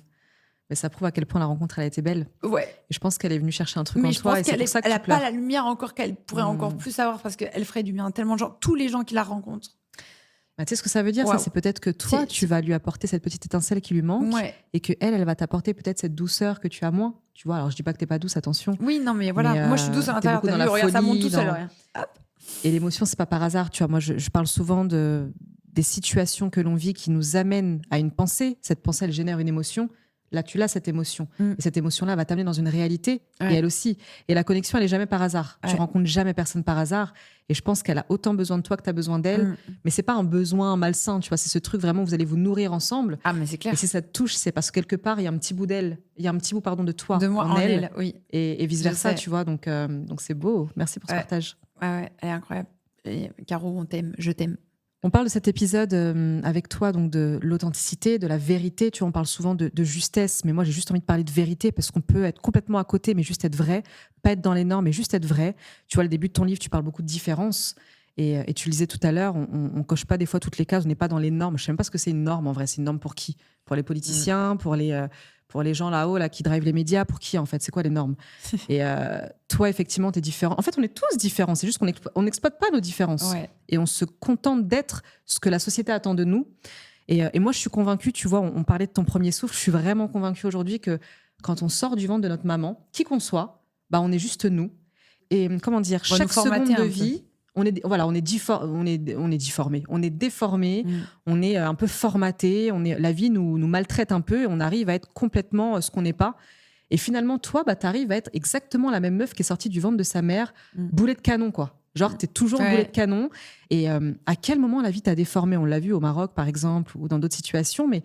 Mais ça prouve à quel point la rencontre, elle a été belle. Ouais. Et je pense qu'elle est venue chercher un truc mais en je toi. pense Et c'est pour ça que elle tu n'a pleures. pas la lumière encore qu'elle pourrait encore plus avoir parce qu'elle ferait du bien à tellement de gens. Tous les gens qui la rencontrent. Bah, tu sais ce que ça veut dire, ça, c'est peut-être que toi, tu vas lui apporter cette petite étincelle qui lui manque et que elle va t'apporter peut-être cette douceur que tu as moins. Tu vois, alors je dis pas que t'es pas douce, attention. Oui, non, mais voilà, moi je suis douce à l'intérieur. T'es beaucoup dans la regarde, ça monte tout folie, seul. Et l'émotion, c'est pas par hasard. Tu vois, moi, je parle souvent des situations que l'on vit qui nous amènent à une pensée. Cette pensée, elle génère une émotion. Là, tu l'as, cette émotion. Et cette émotion-là va t'amener dans une réalité, et elle aussi. Et la connexion, elle est jamais par hasard. Tu rencontres jamais personne par hasard. Et je pense qu'elle a autant besoin de toi que tu as besoin d'elle. Mais c'est pas un besoin malsain, tu vois. C'est ce truc vraiment où vous allez vous nourrir ensemble. Ah, mais c'est clair. Et si ça te touche, c'est parce que quelque part, il y a un petit bout d'elle. Il y a un petit bout, de toi de moi en elle. Oui. Et vice-versa, tu vois. Donc c'est beau. Merci pour ce partage. Ouais, elle est incroyable. Et Caro, on t'aime. Je t'aime. On parle de cet épisode avec toi, donc de l'authenticité, de la vérité. Tu vois, on parle souvent de justesse, mais moi j'ai juste envie de parler de vérité parce qu'on peut être complètement à côté, mais juste être vrai, pas être dans les normes, mais juste être vrai. Tu vois, le début de ton livre, tu parles beaucoup de différence. Et tu le disais tout à l'heure, on coche pas des fois toutes les cases, on n'est pas dans les normes. Je sais même pas ce que c'est une norme en vrai. C'est une norme pour qui ? Pour les politiciens, pour les gens là-haut là, qui drivent les médias, pour qui en fait ? C'est quoi les normes ? Et toi, effectivement, tu es différent. En fait, on est tous différents. C'est juste qu'on n'exploite pas nos différences. Ouais. Et on se contente d'être ce que la société attend de nous. Et moi, je suis convaincue, tu vois, on parlait de ton premier souffle. Je suis vraiment convaincue aujourd'hui que quand on sort du ventre de notre maman, qui qu'on soit, bah, on est juste nous. Et comment dire, chaque seconde de vie, on est difformé, on est déformé, on est un peu formaté, la vie nous maltraite un peu et on arrive à être complètement ce qu'on n'est pas. Et finalement, toi, bah, tu arrives à être exactement la même meuf qui est sortie du ventre de sa mère, boulet de canon, quoi. Genre, t'es toujours boulet de canon. Et à quel moment la vie t'a déformé ? On l'a vu au Maroc, par exemple, ou dans d'autres situations. Mais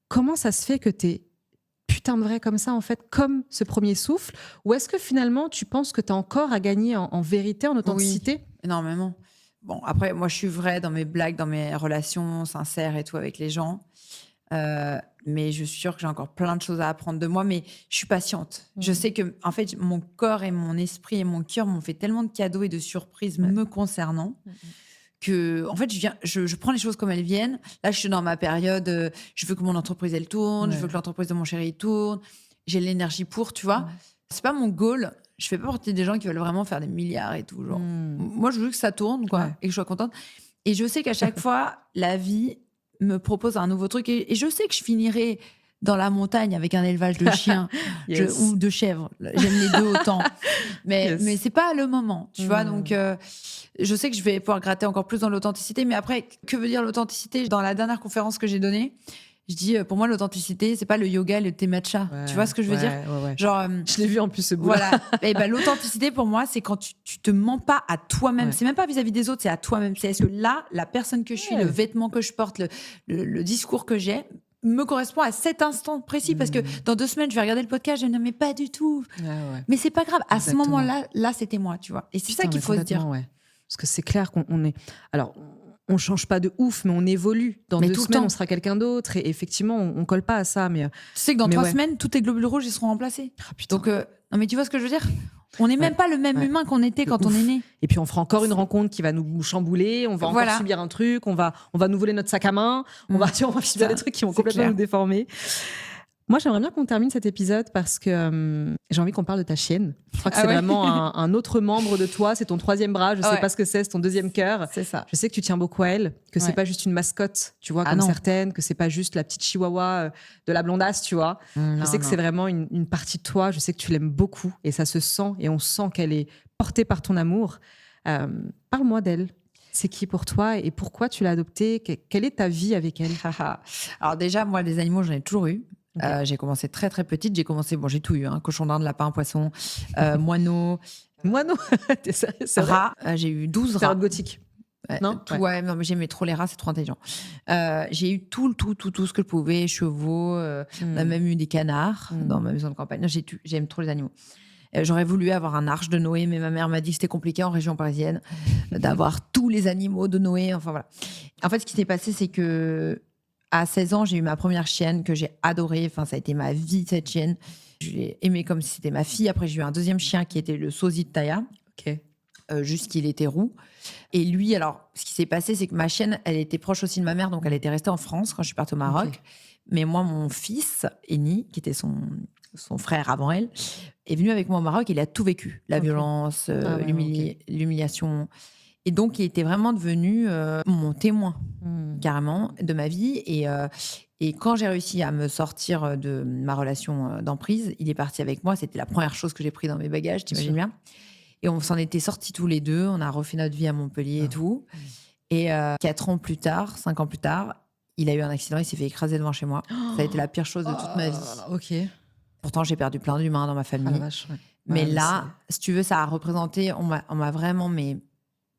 comment ça se fait que t'es putain de vrai comme ça, en fait, comme ce premier souffle ? Ou est-ce que finalement, tu penses que t'as encore à gagner en vérité, en authenticité ? Oui, énormément. Bon, après, moi, je suis vraie dans mes blagues, dans mes relations sincères et tout avec les gens. Mais je suis sûre que j'ai encore plein de choses à apprendre de moi, mais je suis patiente. Je sais que, en fait, mon corps et mon esprit et mon cœur m'ont fait tellement de cadeaux et de surprises me concernant que, en fait, je prends les choses comme elles viennent. Là, je suis dans ma période, je veux que mon entreprise, elle tourne, je veux que l'entreprise de mon chéri tourne. J'ai l'énergie pour, tu vois. C'est pas mon goal. Je fais pas partie des gens qui veulent vraiment faire des milliards et tout. Genre. Moi, je veux que ça tourne, quoi, et que je sois contente. Et je sais qu'à chaque fois, la vie me propose un nouveau truc et je sais que je finirai dans la montagne avec un élevage de chiens ou de chèvres. J'aime les deux autant. Mais c'est pas le moment, tu vois. Donc, je sais que je vais pouvoir gratter encore plus dans l'authenticité. Mais après, que veut dire l'authenticité ? Dans la dernière conférence que j'ai donnée, je dis, pour moi, l'authenticité, c'est pas le yoga et le thé matcha. Tu vois ce que je veux dire ? Genre, je l'ai vu en plus, ce bout. Voilà. Et ben, l'authenticité, pour moi, c'est quand tu te mens pas à toi-même. C'est même pas vis-à-vis des autres, c'est à toi-même. C'est est-ce que là, la personne que je suis, le vêtement que je porte, le discours que j'ai, me correspond à cet instant précis. Parce que dans 2 semaines, je vais regarder le podcast, je ne mais pas du tout. Mais c'est pas grave. À ce moment-là, c'était moi, tu vois. Et c'est ça qu'il faut se dire. Parce que c'est clair qu'on est... Alors, on change pas de ouf, mais on évolue. Dans Mais 2 tout le semaines, temps. on sera quelqu'un d'autre. Et effectivement, on colle pas à ça. Mais, Tu sais que dans mais 3 ouais. semaines, tous tes globules rouges, ils seront remplacés. Ah, putain. Donc, non, mais tu vois ce que je veux dire? On n'est même pas le même humain qu'on était quand on est né. Et puis on fera encore une rencontre qui va nous chambouler, on va encore subir un truc, on va nous voler notre sac à main, on va subir des trucs qui vont complètement nous déformer. Moi, j'aimerais bien qu'on termine cet épisode parce que j'ai envie qu'on parle de ta chienne. Je crois que c'est vraiment un autre membre de toi. C'est ton 3e bras. Je sais pas ce que c'est ton 2e cœur. C'est ça. Je sais que tu tiens beaucoup à elle, que c'est pas juste une mascotte, tu vois, comme certaines, que c'est pas juste la petite chihuahua de la blondasse, tu vois. Je sais que c'est vraiment une partie de toi. Je sais que tu l'aimes beaucoup et ça se sent et on sent qu'elle est portée par ton amour. Parle-moi d'elle. C'est qui pour toi et pourquoi tu l'as adoptée? Quelle est ta vie avec elle? Alors déjà, moi, les animaux, j'en ai toujours eu. Okay. J'ai commencé très très petite. J'ai tout eu, cochon d'Inde, lapin, poisson, moineau. Moineau. T'es sérieux? Rats. J'ai eu 12 rats. Période gothique. Non, non, mais j'aimais trop les rats, c'est trop intelligent. J'ai eu tout ce que je pouvais, chevaux. On a même eu des canards dans ma maison de campagne. J'aime trop les animaux. J'aurais voulu avoir un arche de Noé, mais ma mère m'a dit que c'était compliqué en région parisienne d'avoir tous les animaux de Noé. Enfin voilà. En fait, ce qui s'est passé, c'est que à 16 ans, j'ai eu ma première chienne que j'ai adorée. Enfin, ça a été ma vie, cette chienne. Je l'ai aimée comme si c'était ma fille. Après, j'ai eu un 2e chien qui était le sosie de Taya. Juste qu'il était roux. Et lui, alors, ce qui s'est passé, c'est que ma chienne, elle était proche aussi de ma mère, donc elle était restée en France quand je suis partie au Maroc. Mais moi, mon fils, Eni, qui était son frère avant elle, est venu avec moi au Maroc. Il a tout vécu. La violence, l'humiliation. Et donc, il était vraiment devenu mon témoin, carrément, de ma vie. Et quand j'ai réussi à me sortir de ma relation d'emprise, il est parti avec moi. C'était la première chose que j'ai pris dans mes bagages, t'imagines bien. Et on s'en était sortis tous les deux. On a refait notre vie à Montpellier et tout. Et 5 ans plus tard, il a eu un accident. Il s'est fait écraser devant chez moi. Ça a été la pire chose de toute ma vie. Pourtant, j'ai perdu plein d'humains dans ma famille. Vache, mais là, si tu veux, ça a représenté... On m'a vraiment...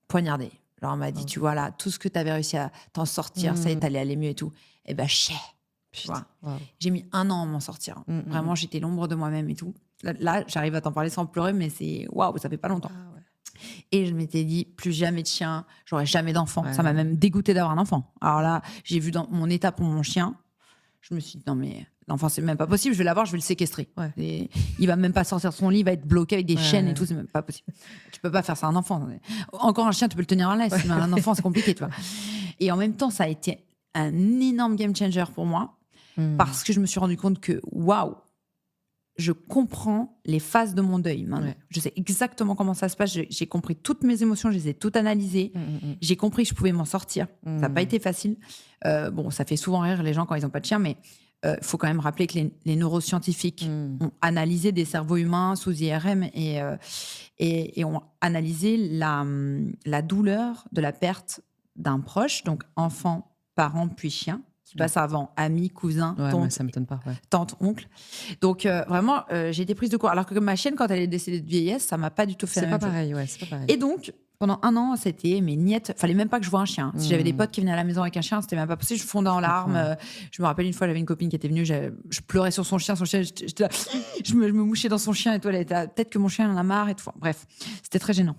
poignardé. Alors on m'a dit, tu vois là, tout ce que tu avais réussi à t'en sortir, ça y est, t'allais aller mieux et tout. Et ben, j'ai mis 1 an à m'en sortir. Vraiment, j'étais l'ombre de moi-même et tout. Là, j'arrive à t'en parler sans pleurer, mais c'est waouh, ça fait pas longtemps. Et je m'étais dit, plus jamais de chien, j'aurai jamais d'enfant. Ça m'a même dégoûté d'avoir un enfant. Alors là, j'ai vu dans mon état pour mon chien, je me suis dit, non mais l'enfant, c'est même pas possible, je vais l'avoir, je vais le séquestrer. Et il va même pas sortir de son lit, il va être bloqué avec des chaînes et tout, c'est même pas possible. Tu peux pas faire ça à un enfant. Encore un chien, tu peux le tenir en laisse, mais un enfant, c'est compliqué, tu vois. Et en même temps, ça a été un énorme game changer pour moi, parce que je me suis rendu compte que, waouh, je comprends les phases de mon deuil maintenant. Je sais exactement comment ça se passe, j'ai compris toutes mes émotions, je les ai toutes analysées, j'ai compris que je pouvais m'en sortir. Ça n'a pas été facile. Bon, ça fait souvent rire les gens quand ils n'ont pas de chien, mais faut quand même rappeler que les neuroscientifiques ont analysé des cerveaux humains sous IRM et ont analysé la douleur de la perte d'un proche, donc enfant, parent, puis chien, qui passe avant ami, cousin, ça m'étonne pas, tante, oncle. Donc vraiment, j'ai été prise de court. Alors que ma chienne, quand elle est décédée de vieillesse, ça m'a pas du tout fait la même chose. C'est pas pareil. Et donc, pendant 1 an, c'était mes niettes. Fallait même pas que je voie un chien. Si j'avais des potes qui venaient à la maison avec un chien, c'était même pas possible. Je fondais en larmes. Je me rappelle une fois, j'avais une copine qui était venue. Je pleurais sur son chien. J'étais là, je me mouchais dans son chien et tout. Elle était là, peut-être que mon chien en a marre et tout. Bref, c'était très gênant.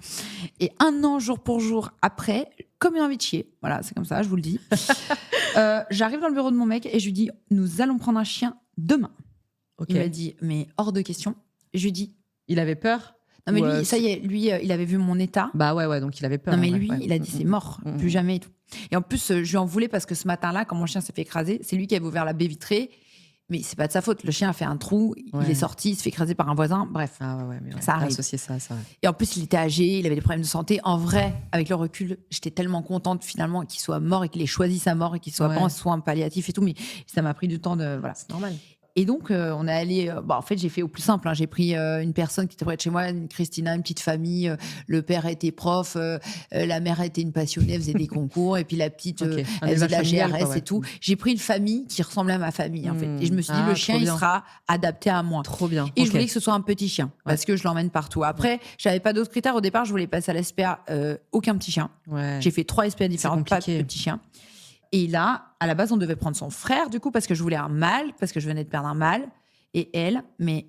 Et 1 an, jour pour jour, après, comme une envie de chier. Voilà, c'est comme ça, je vous le dis. J'arrive dans le bureau de mon mec et je lui dis, nous allons prendre un chien demain. Il m'a dit, mais hors de question. Et je lui dis, il avait peur? Non, mais lui, ça y est, lui, il avait vu mon état. Bah ouais, donc il avait peur. Non, mais lui, il a dit, c'est mort, plus jamais et tout. Et en plus, je lui en voulais parce que ce matin-là, quand mon chien s'est fait écraser, c'est lui qui avait ouvert la baie vitrée. Mais c'est pas de sa faute. Le chien a fait un trou, il est sorti, il se fait écraser par un voisin. Bref, ça arrive. Associer ça. Et en plus, il était âgé, il avait des problèmes de santé. En vrai, avec le recul, j'étais tellement contente finalement qu'il soit mort et qu'il ait choisi sa mort et qu'il soit pas en soins palliatifs et tout. Mais ça m'a pris du temps de... Voilà. C'est normal. Et donc, on est allé... en fait, j'ai fait au plus simple. J'ai pris une personne qui était près de chez moi, une Christina, une petite famille. Le père était prof, la mère était une passionnée, elle faisait des concours. Et puis la petite, elle faisait de la GRS et tout. J'ai pris une famille qui ressemblait à ma famille, en fait. Et je me suis dit, le chien, il sera adapté à moi. Trop bien. Et je voulais que ce soit un petit chien, parce que je l'emmène partout. Après, j'avais pas d'autres critères. Au départ, je voulais passer à la SPA, aucun petit chien. J'ai fait 3 SPA différentes, pas de petits chiens. Et là, à la base, on devait prendre son frère, du coup, parce que je voulais un mâle, parce que je venais de perdre un mâle. Et elle, mais...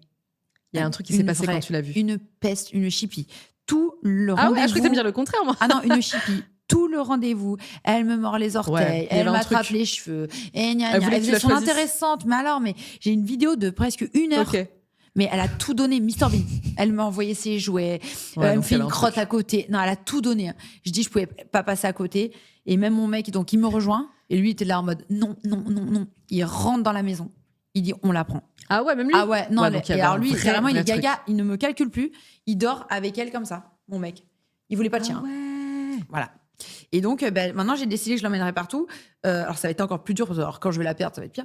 Il y a un truc qui s'est passé quand tu l'as vu. Une peste, une chipie. tout le Ah rendez-vous. ouais, je crois que t'aimes dire le contraire, moi. Ah non, une chippie. Tout le rendez-vous, elle me mord les orteils, Ouais, il y elle avait un m'attrape truc. les cheveux, et gna, Elle gna. voulait Elle que tu la faisait son choisisses. intéressante. Mais j'ai une vidéo de presque 1 heure. Ok. Mais elle a tout donné, Mr Bean. Elle m'a envoyé ses jouets, Ouais, elle me donc fait il y avait une un crotte truc. à côté. Non, elle a tout donné. Je dis, je pouvais pas passer à côté. Et même mon mec, donc il me rejoint, et lui il était là en mode non, non, non, non. Il rentre dans la maison. Il dit, on la prend. Ah ouais, même lui. Ah ouais, non. Ouais, donc il y Et avait alors un lui, vrai, carrément, il est vrai gaga. truc. Il ne me calcule plus. Il dort avec elle comme ça, mon mec. Il voulait pas de chien. Ah ouais. Voilà. Et donc, maintenant, j'ai décidé que je l'emmènerai partout. Alors, ça va être encore plus dur, parce que alors, quand je vais la perdre, ça va être pire.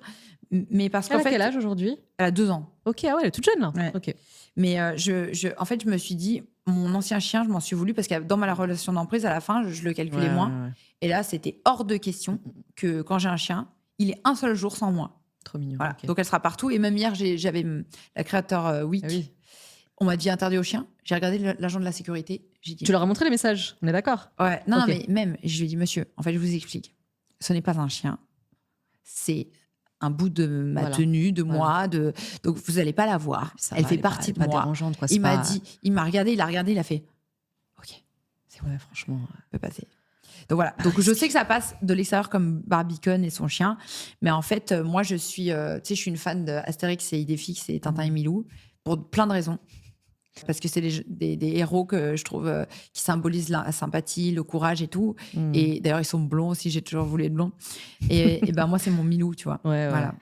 Mais parce Elle qu'en a fait, quel âge aujourd'hui? elle a 2 ans. Ok, ah ouais, elle est toute jeune là. Ouais. Ok. Mais en fait, je me suis dit, mon ancien chien, je m'en suis voulu parce que dans ma relation d'emprise, à la fin, je le calculais Ouais, moins. ouais. Et là, c'était hors de question que quand j'ai un chien, il est un seul jour sans moi. Trop mignon. Voilà. ok. Donc, elle sera partout. Et même hier, j'avais la créateur Week. Ah oui. On m'a dit interdit aux chiens. J'ai regardé l'agent de la sécurité. J'ai dit, Tu leur as montré les messages, on est d'accord? ouais, non, Ok. mais même, je lui ai dit, monsieur, en fait, je vous explique. Ce n'est pas un chien. C'est un bout de ma Voilà. tenue, de moi. Donc, vous n'allez pas la voir. Ça Elle va, fait elle est pas- partie elle est de pas moi. dérangeante, quoi, c'est Il m'a pas- dit, il m'a regardé, il a fait, OK, c'est bon, Ouais, franchement. peut passer. Donc voilà. Donc je sais que ça passe de l'extérieur comme Barbicane et son chien, mais en fait, moi, je suis une fan d'Astérix et Idéfix et Tintin et Milou pour plein de raisons. Parce que c'est des héros que je trouve qui symbolisent la sympathie, le courage et tout. Mm. Et d'ailleurs, ils sont blonds aussi. J'ai toujours voulu être blond. Et ben moi, c'est mon Milou, tu vois. Ouais. Voilà.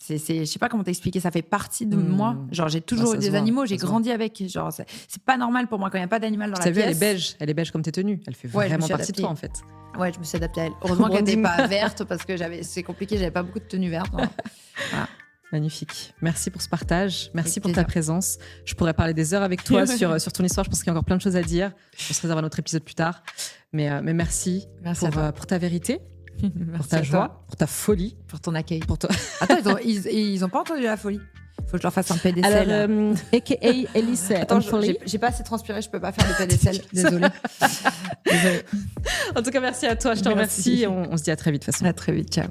Je sais pas comment t'expliquer. Ça fait partie de Mm. moi. Genre, j'ai toujours Ouais, ça eu se des voit, animaux. ça J'ai se voit. grandi avec. Genre, c'est pas normal pour moi quand il n'y a pas d'animal dans Puis la t'as vu, pièce. elle est beige comme tes tenues. Elle fait Ouais, je me vraiment suis partie de adaptée. toi en fait. Ouais, je me suis adaptée à elle. Heureusement qu'elle n'était Branding. pas verte parce que c'est compliqué. J'avais pas beaucoup de tenues vertes. Voilà. Magnifique. Merci pour ce partage. Merci Avec pour ta plaisir. présence. Je pourrais parler des heures avec toi sur ton histoire. Je pense qu'il y a encore plein de choses à dire. On se réserve un autre épisode plus tard. Mais merci, Merci à toi. pour ta vérité, Merci pour ta à joie, toi. pour ta folie. Pour ton accueil. Pour toi. Attends, ils ont pas entendu la folie. Faut que je leur fasse un pédicelle. Alors, a.k.a. Elise, Attends, on folie. j'ai pas assez transpiré, je peux pas faire de pédicelle. Désolée. Désolée. En tout cas, merci à toi. Je te Merci. remercie. On se dit à très vite de toute façon. À très vite, ciao.